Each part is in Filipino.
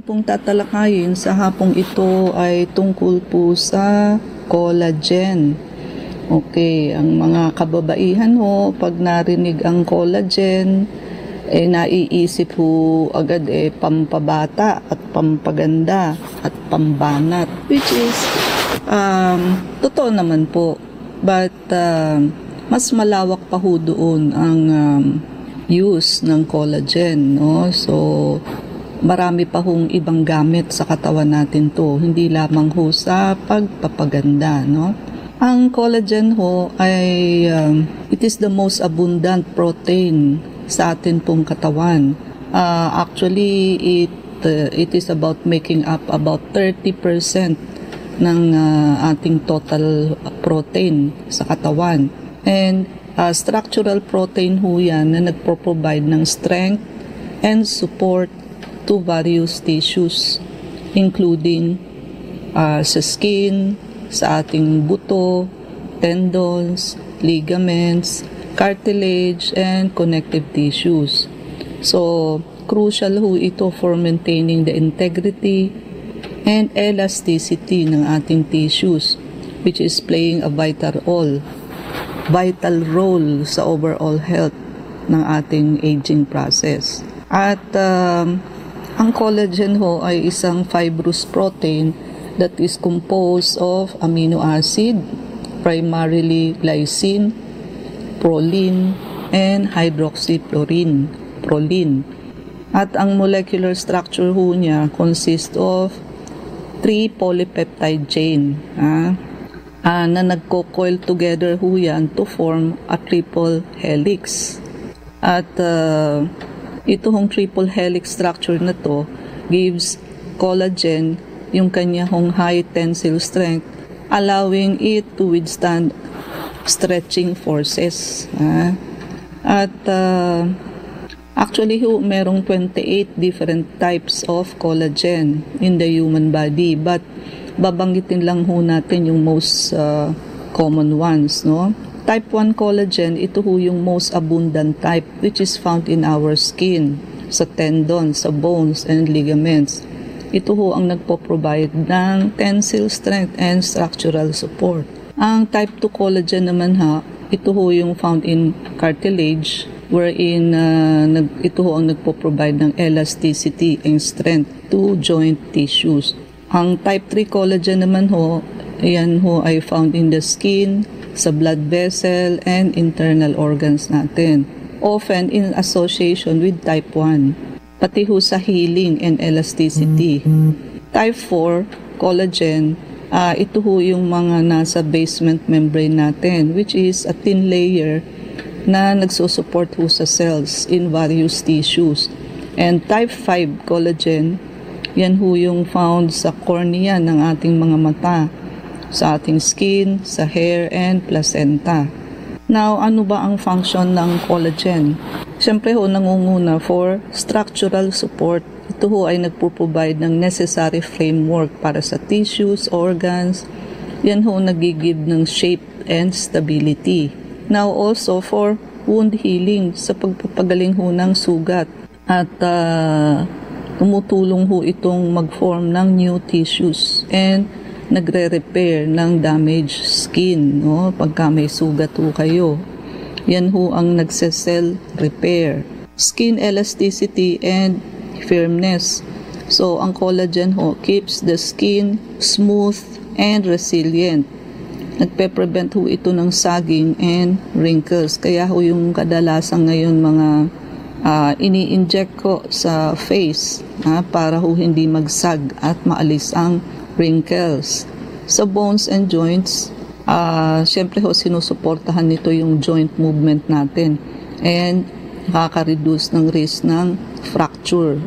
Pong tatalakayin sa hapong ito ay tungkol po sa collagen. Okay, ang mga kababaihan ho, pag narinig ang collagen, naiisip ho agad pampabata at pampaganda at pambanat, which is totoo naman po. But mas malawak pa ho doon ang use ng collagen, no? So marami pa hong ibang gamit sa katawan natin to, hindi lamang ho sa pagpapaganda, no? Ang collagen ho ay it is the most abundant protein sa atin pong katawan. Actually, it is about making up about 30% ng ating total protein sa katawan. And structural protein ho yan na nagpo-provide ng strength and support to various tissues, including sa skin, sa ating buto, tendons, ligaments, cartilage, and connective tissues. So, crucial ho ito for maintaining the integrity and elasticity ng ating tissues, which is playing a vital role sa overall health ng ating aging process. At ang collagen ho ay isang fibrous protein that is composed of amino acid, primarily glycine, proline, and hydroxyproline, proline. At ang molecular structure ho niya consists of 3 polypeptide chain na nagko-coil together ho yan to form a triple helix. At ito hong triple helix structure na to gives collagen yung kanya hong high tensile strength, allowing it to withstand stretching forces. At actually merong 28 different types of collagen in the human body, but babanggitin lang ho natin yung most common ones, no? Type 1 collagen, ito ho yung most abundant type, which is found in our skin, sa tendons, sa bones, and ligaments. Ito ho ang nagpo-provide ng tensile strength and structural support. Ang type 2 collagen naman ito ho yung found in cartilage, wherein ito ho ang nagpo-provide ng elasticity and strength to joint tissues. Ang type 3 collagen naman ho, yan ho ay found in the skin, sa blood vessel, and internal organs natin, often in association with type 1, pati ho sa healing and elasticity. Type 4 collagen, ito ho yung mga nasa basement membrane natin, which is a thin layer na nagsusupport ho sa cells in various tissues. And type 5 collagen, yan ho yung found sa cornea ng ating mga mata, sa ating skin, sa hair, and placenta. Now, ano ba ang function ng collagen? Siyempre ho, nangunguna for structural support. Ito ho ay nagpo-provide ng necessary framework para sa tissues, organs. Yan ho nagigib ng shape and stability. Now, also for wound healing, sa pagpapagaling ho ng sugat. At tumutulong ho itong mag-form ng new tissues and nagre-repair ng damaged skin, no? Pagka may sugat ho kayo. Yan ho ang nagse-cell repair. Skin elasticity and firmness. So, ang collagen ho keeps the skin smooth and resilient. Nagpe-prevent ho ito ng sagging and wrinkles. Kaya ho yung kadalasan ngayon mga ini-inject ko sa face para ho hindi magsag at maalis ang wrinkles. Sa bones and joints, syempre ho sinusuportahan nito yung joint movement natin and nakaka-reduce ng risk ng fracture.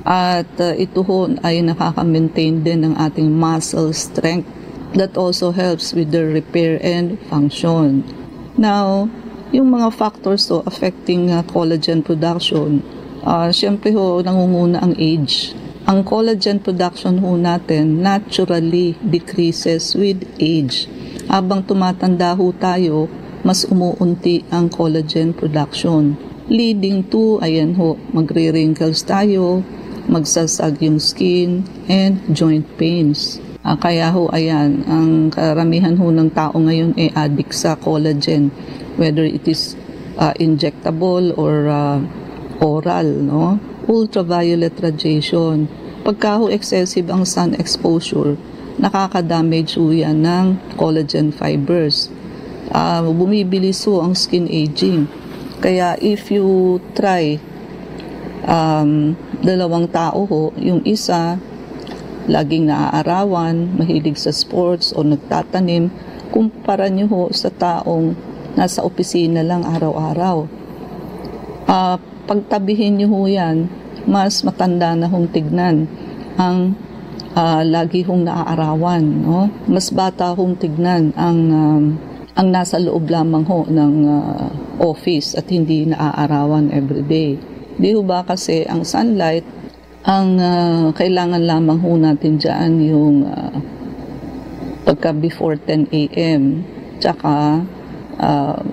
At ito ho ay nakaka-maintain din ng ating muscle strength that also helps with the repair and function. Now, yung mga factors affecting collagen production, syempre ho nangunguna ang age. Ang collagen production ho natin naturally decreases with age. Habang tumatanda ho tayo, mas umuunti ang collagen production, leading to, magre-wrinkles tayo, magsasag yung skin, and joint pains. Kaya ho, ayan, ang karamihan ho ng tao ngayon ay addict sa collagen, whether it is injectable or oral, no? Ultraviolet radiation. Pagka ho excessive ang sun exposure, nakaka-damage ho yan ng collagen fibers. Bumibilis ho ang skin aging. Kaya if you try dalawang tao ho, yung isa laging naaarawan, mahilig sa sports o nagtatanim, kumpara nyo ho sa taong nasa opisina lang araw-araw. Pagtabihin nyo ho yan, mas matanda na hong tignan ang lagi hong naaarawan. No? Mas bata hong tignan ang nasa loob lamang ho ng office at hindi naaarawan everyday. Di ho ba kasi ang sunlight, ang kailangan lamang ho natin dyan yung pagka before 10 a.m. tsaka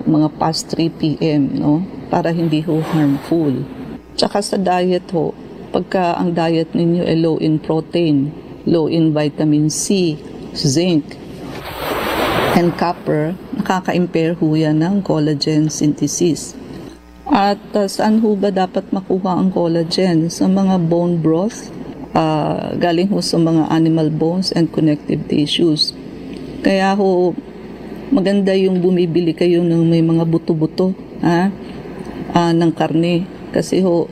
mga past 3 p.m. no? Para hindi ho harmful. Tsaka sa diet ho, pagka ang diet ninyo ay low in protein, low in vitamin C, zinc, and copper, nakaka-impair ho yan ng collagen synthesis. At saan ho ba dapat makuha ang collagen? Sa mga bone broth, galing ho sa mga animal bones and connective tissues. Kaya ho, maganda yung bumibili kayo ng may mga buto-buto ng karne. Kasi ho,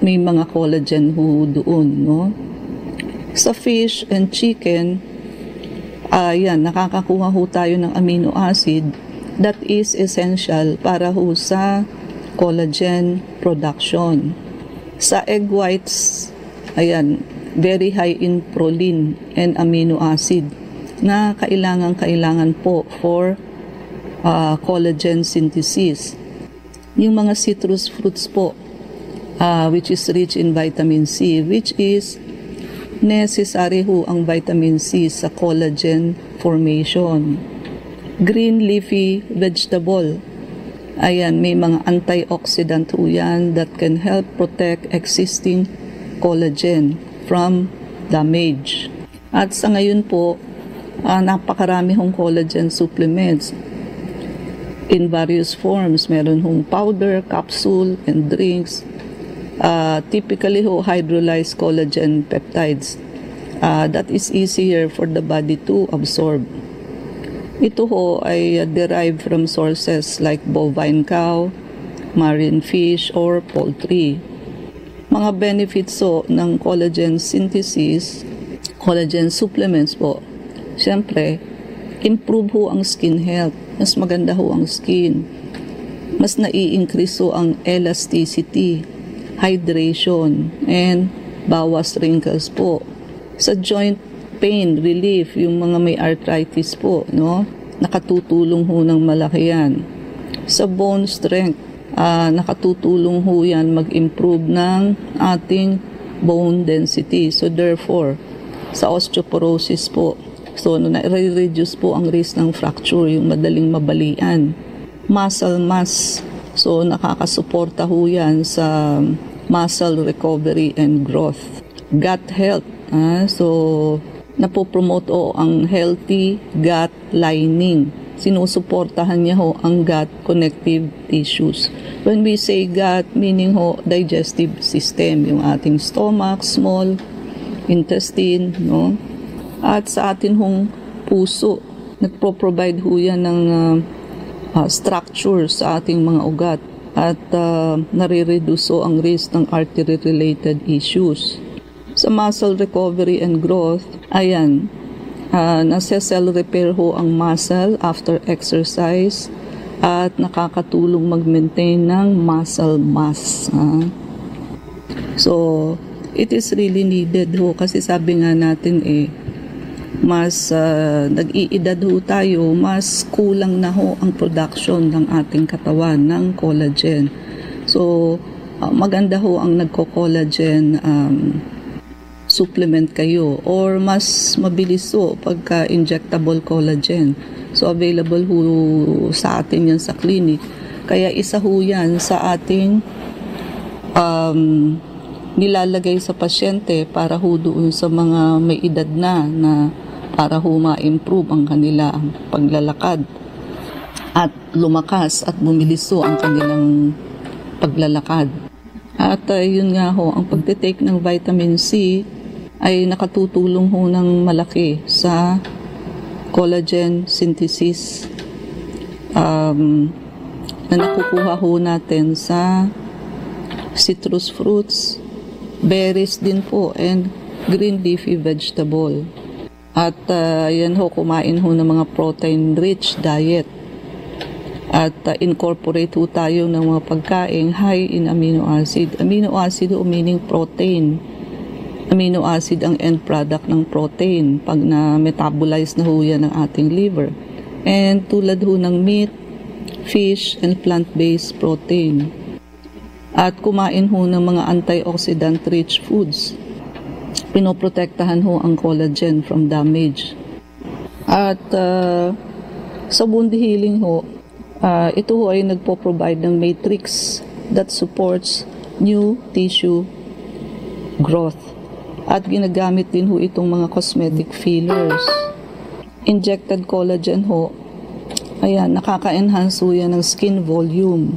may mga collagen ho doon. No? Sa fish and chicken, yan, nakakakuha ho tayo ng amino acid that is essential para ho sa collagen production. Sa egg whites, ayan, very high in proline and amino acid na kailangan po for collagen synthesis. Yung mga citrus fruits po, which is rich in vitamin C, which is necessary ho ang vitamin C sa collagen formation. Green leafy vegetable, ayan, may mga antioxidant ho yan that can help protect existing collagen from damage. At sa ngayon po, napakarami hong collagen supplements in various forms. Meron hong powder, capsule, and drinks. Typically ho, hydrolyzed collagen peptides. That is easier for the body to absorb. Ito ho ay derived from sources like bovine cow, marine fish, or poultry. Mga benefits ho ng collagen synthesis, collagen supplements po. Siyempre, improve ho ang skin health. Mas maganda ho ang skin. Mas nai-increase ho ang elasticity, hydration, and bawas wrinkles po. Sa joint pain relief, yung mga may arthritis po, no? Nakatutulong ho ng malaki yan. Sa bone strength, nakatutulong ho yan mag-improve ng ating bone density. So therefore, sa osteoporosis po, so na-reduce po ang risk ng fracture, yung madaling mabalian. Muscle mass, so nakakasuporta ho yan sa muscle recovery and growth. Gut health, so napopromote o ang healthy gut lining. Sinusuportahan niya ho ang gut connective tissues. When we say gut, meaning ho digestive system, yung ating stomach, small intestine, no? At sa atin hong puso, nagpo-provide ho yan ng structure sa ating mga ugat at nare-reduce ang risk ng artery-related issues. Sa muscle recovery and growth, ayan, nasa-cell repair ho ang muscle after exercise at nakakatulong mag-maintain ng muscle mass. So, it is really needed ho kasi sabi nga natin mas nag-iedad ho tayo, mas kulang na ho ang production ng ating katawan ng collagen. So, maganda ho ang nagko-collagen supplement kayo or mas mabilis ho pagka injectable collagen. So, available ho sa atin yan sa clinic. Kaya isa ho yan sa ating nilalagay sa pasyente para ho doon sa mga may edad na para ho ma-improve ang kanila paglalakad at lumakas at bumilis ho ang kanilang paglalakad. At yun nga ho, ang pagtitake ng vitamin C ay nakatutulong ho ng malaki sa collagen synthesis na nakukuha ho natin sa citrus fruits, berries din po, and green leafy vegetable. At yan ho, kumain ho ng mga protein-rich diet. At incorporate ho tayo ng mga pagkain high in amino acid. Amino acid ho meaning protein. Amino acid ang end product ng protein pag na-metabolize na ho yan ng ating liver. And tulad ho ng meat, fish, and plant-based protein. At kumain ho ng mga antioxidant-rich foods. Pinoprotektahan ho ang collagen from damage. At sa wound healing ho, ito ho ay nagpo-provide ng matrix that supports new tissue growth. At ginagamit din ho itong mga cosmetic fillers. Injected collagen ho, ayan, nakaka-enhance ho yan ng skin volume,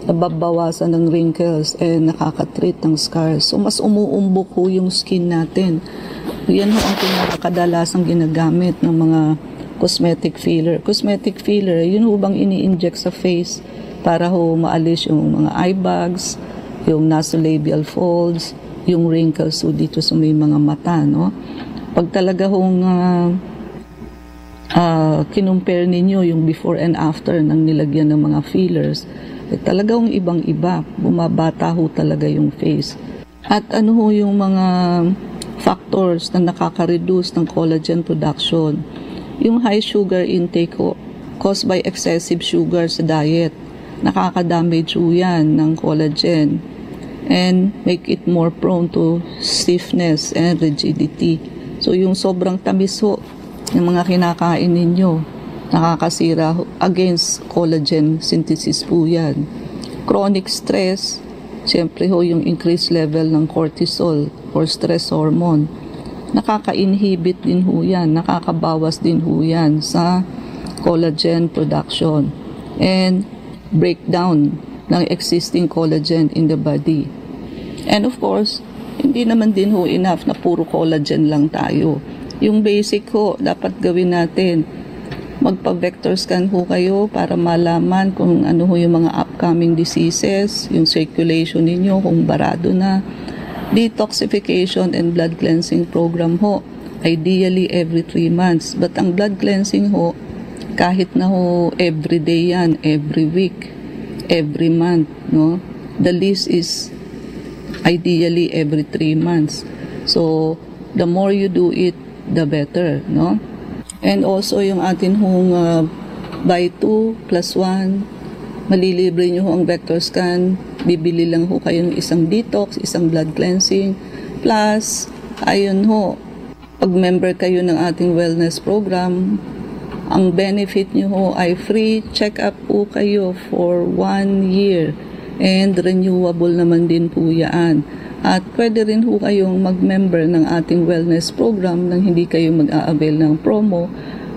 nababawasan ng wrinkles, and nakaka-treat ng scars. So, mas umuumbok ho yung skin natin. Yan ho ang pinakakadalasang ginagamit ng mga cosmetic filler. Cosmetic filler, yun ho bang ini-inject sa face para ho maalis yung mga eye bags, yung nasolabial folds, yung wrinkles ho dito sa may mga mata, no? Pag talaga hong kinumpare ninyo yung before and after ng nilagyan ng mga fillers, talagang ibang-iba, bumabata ho talaga yung face. At ano ho yung mga factors na nakaka-reduce ng collagen production? Yung high sugar intake ho, caused by excessive sugar sa diet, nakaka-damage ho yan ng collagen and make it more prone to stiffness and rigidity. So yung sobrang tamis ho ng mga kinakain ninyo, nakakasira against collagen synthesis po yan. Chronic stress, siyempre ho yung increased level ng cortisol or stress hormone, nakaka-inhibit din ho yan, nakakabawas din ho yan sa collagen production and breakdown ng existing collagen in the body. And of course, hindi naman din ho enough na puro collagen lang tayo. Yung basic ho, dapat gawin natin. Magpa-vector scan ho kayo para malaman kung ano ho yung mga upcoming diseases, yung circulation ninyo, kung barado na. Detoxification and blood cleansing program ho, ideally every 3 months. But ang blood cleansing ho, kahit na ho every day yan, every week, every month, no? The least is ideally every 3 months. So, the more you do it, the better, no? And also yung atin hong buy 2 plus 1, malilibre nyo ho ang vector scan, bibili lang ho kayo ng isang detox, isang blood cleansing, plus, ayun ho, pag member kayo ng ating wellness program, ang benefit nyo ho ay free check-up po kayo for 1 year and renewable naman din po yan. At pwede rin ho kayong mag-member ng ating wellness program nang hindi kayo mag-a-avail ng promo,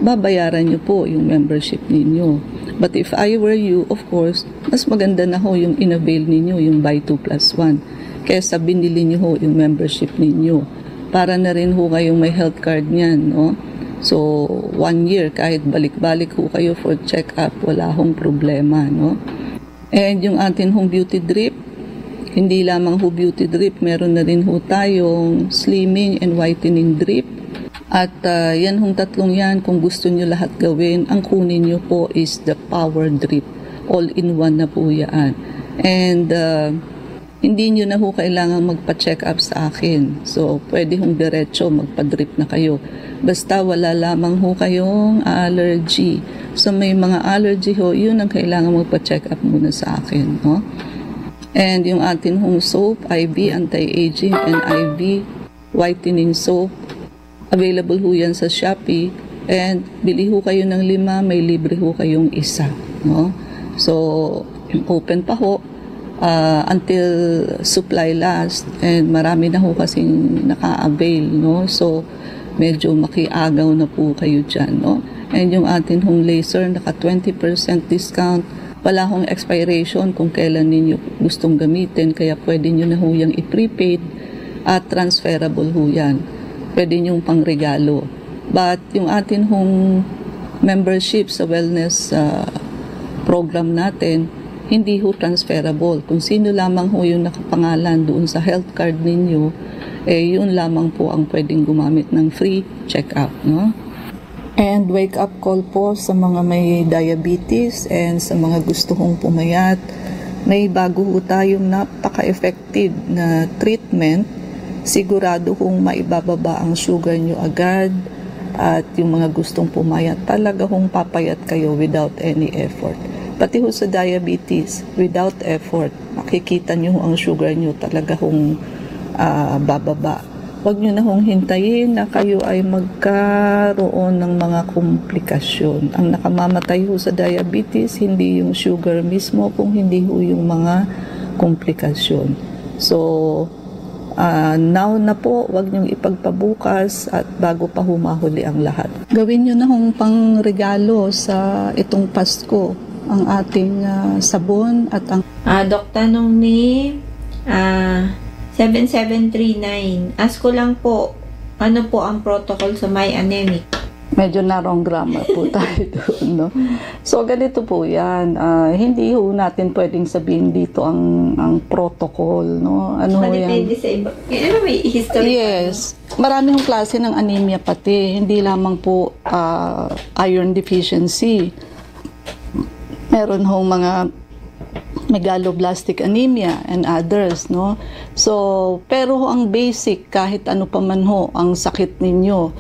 babayaran nyo po yung membership ninyo. But if I were you, of course, mas maganda na ho yung in-avail ninyo, yung buy 2 plus 1, kesa binili nyo ho yung membership ninyo. Para na rin ho kayong may health card niyan, no? So, 1 year, kahit balik-balik ho kayo for check-up, wala hong problema, no? And yung atin hong beauty drip, hindi lamang ho beauty drip, meron na rin ho tayong slimming and whitening drip. At yan hong tatlong yan, kung gusto nyo lahat gawin, ang kunin nyo po is the power drip. All-in-one na po yan. And hindi nyo na ho kailangan magpa-check up sa akin. So, pwede hong diretso magpa-drip na kayo. Basta wala lamang ho kayong allergy. So, may mga allergy ho, yun ang kailangan magpa-check up muna sa akin, no? And yung atin hong soap, IV anti-aging and IV whitening soap, available ho yan sa Shopee. And bili ho kayo ng 5, may libre ho kayong isa, no? So, open pa ho. until supply last, and marami na ho kasing naka-avail, no? So medyo makiagaw na po kayo dyan, no? And yung atin hong laser, naka 20% discount, wala hong expiration kung kailan ninyo gustong gamitin, kaya pwede nyo na ho yung i-prepaid at transferable ho yan. Pwede nyo pang regalo. But yung atin hong membership sa wellness program natin, hindi ho transferable. Kung sino lamang ho yung nakapangalan doon sa health card ninyo, yun lamang po ang pwedeng gumamit ng free check-up, no? And wake up call po sa mga may diabetes and sa mga gusto hong pumayat. May bago ho tayong napaka-effective na treatment. Sigurado hong maibababa ang sugar nyo agad, at yung mga gustong pumayat, talaga hong papayat kayo without any effort. Pati ho sa diabetes, without effort, makikita nyo ang sugar nyo talaga hong bababa. Huwag nyo na hong hintayin na kayo ay magkaroon ng mga komplikasyon. Ang nakamamatay ho sa diabetes, hindi yung sugar mismo, kung hindi ho yung mga komplikasyon. So, now na po, huwag niyong ipagpabukas at bago pa humahuli ang lahat. Gawin niyo na hong pang regalo sa itong Pasko ang ating sabon at ang... Doc, tanong ni 7739. Ask ko lang po, ano po ang protocol sa may anemic? Medyo narong grammar po tayo doon, no? So, ganito po yan. Hindi ho natin pwedeng sabihin dito ang protocol, no? Ano ho yan? Depende sa iba. Ano, may history? Yes. Marami hong klase ng anemia pati. Hindi lamang po iron deficiency. Meron hong mga megaloblastic anemia and others, no? So, pero ang basic, kahit ano pa man ho ang sakit ninyo,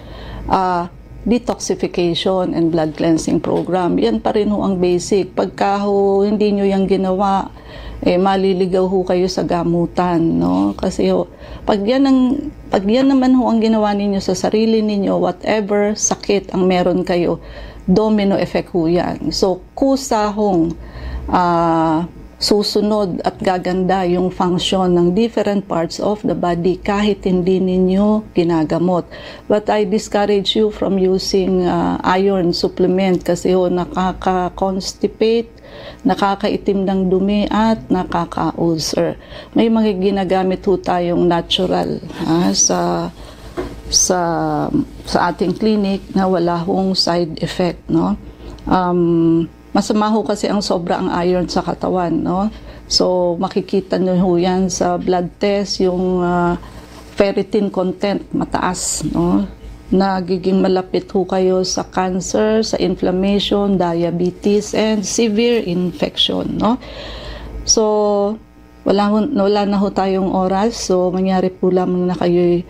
detoxification and blood cleansing program, yan pa rin ho ang basic. Pagka ho hindi nyo yung ginawa, maliligaw ho kayo sa gamutan, no? Kasi ho, pag yan naman ho ang ginawa ninyo sa sarili ninyo, whatever sakit ang meron kayo, domino effect ho yan. So, kusa hong susunod at gaganda yung function ng different parts of the body kahit hindi ninyo ginagamot. But I discourage you from using iron supplement kasi ho nakaka-constipate, nakakaitim ng dumi at nakaka-ulcer. May mga ginagamit ho tayong natural sa ating clinic na wala hong side effect, no? Masama ho kasi ang sobra ang iron sa katawan, no? So, makikita nyo ho yan sa blood test, yung ferritin content mataas, no? Nagiging malapit ho kayo sa cancer, sa inflammation, diabetes, and severe infection, no? So, wala na ho tayong oras, so mangyari po lamang na kayo'y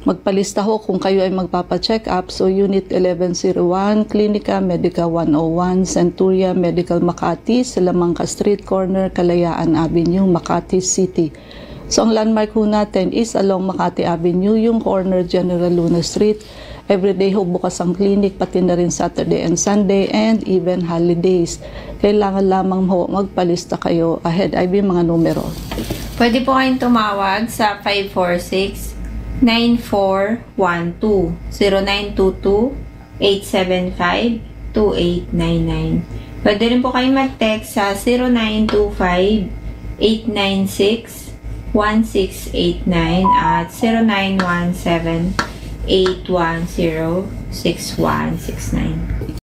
magpalista ho kung kayo ay magpapa-check up. So, Unit 1101, Clinica Medica 101, Centuria Medical Makati, Salamanca Street Corner, Kalayaan Avenue, Makati City. So, ang landmark ho natin is along Makati Avenue, yung corner General Luna Street. Everyday ho bukas ang clinic, pati na rin Saturday and Sunday, and even holidays. Kailangan lamang ho magpalista kayo ahead. Ay mga numero. Pwede po kayong tumawag sa 546-9412, 0922-875-2899. Pwede rin po kayong mag-text sa 0925-896-1689 at 0917-810-6169.